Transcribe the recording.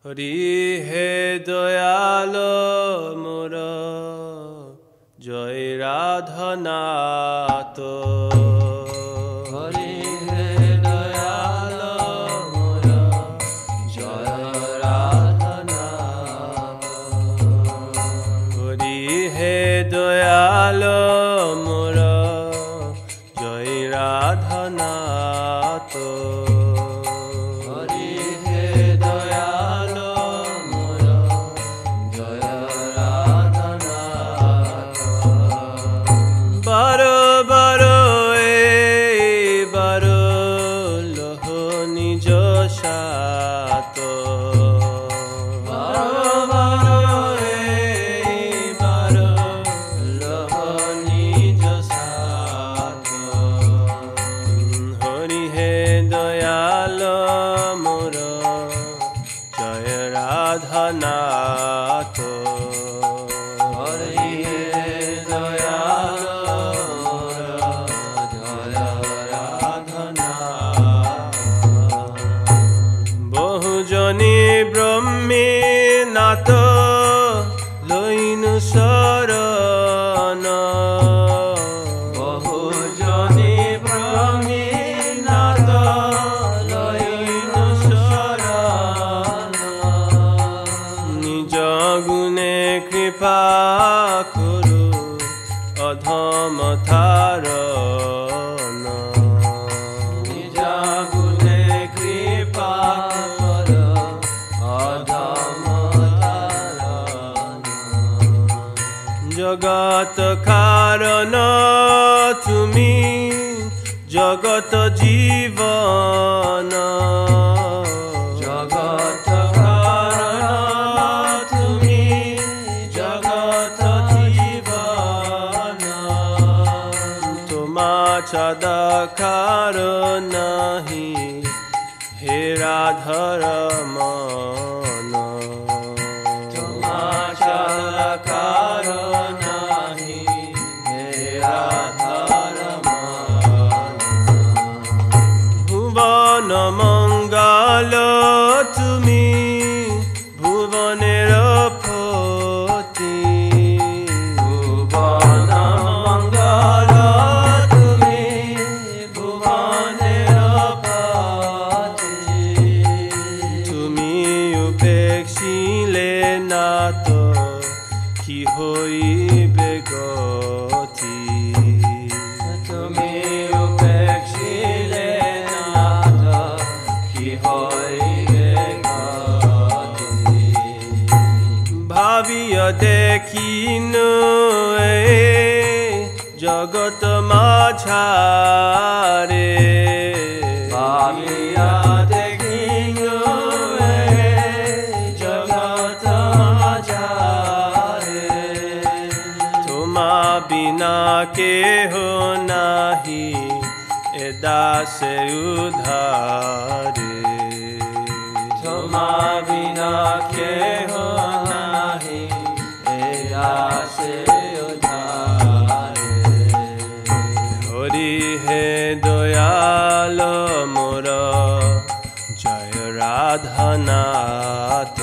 হরি হে দয়াল মোর জয় রাধনাথ। হরি হে দয়াল মোর জয় রাধনাথ। হরি হে দয়াল মোর জয় রাধনাথ। হরি হে দয়াল মোর জয় রাধনাথ। বারো বারো বারো লহ নিজ সাত। বারো বারো বারো লহ নিজ সাথ। হরি হে দয়াল মোর জয় রাধনাথ। হরি হে দয়াল মোর জয় রাধনাথ। বহুজনী ব্রহ্মী নাথ লইনু শরণ। বহুজনী ব্রহ্মী নাথ লইনু শরণ। নিজ গুণে কৃপা করু অধম থারণ। নিজ গুণে কৃপা কর অধম তারণ। জগত কারণ তুমি জগত জীবন। জগত কারণ তুমি জগত জীবন। তোমা ছাদা কারণ নাহি হে রাধর মন। তোমা ছাড়া কারণ নাহি হে রাধার মন। ভুবন মঙ্গল তুমি ভুবনের পতি। ভুবন মঙ্গল তুমি ভুবনের পতি। তুমি উপেক্ষিলে নাথ কি হইবে গতি। তুমি উপেক্ষিলে নাথ কি হইবে গতি। ভাবিয়া দেখিনু এ জগত মাঝারে। ভাবিয়া দেখিনু এ জগৎ মাঝারে। তোমা বিনা কেহ নাহি এ দাসে উধারে। তোমা বিনা কেহ নাহি এ দাসে উদ্ধারে। হরি হে দয়াল মোর জয় রাধনাথ।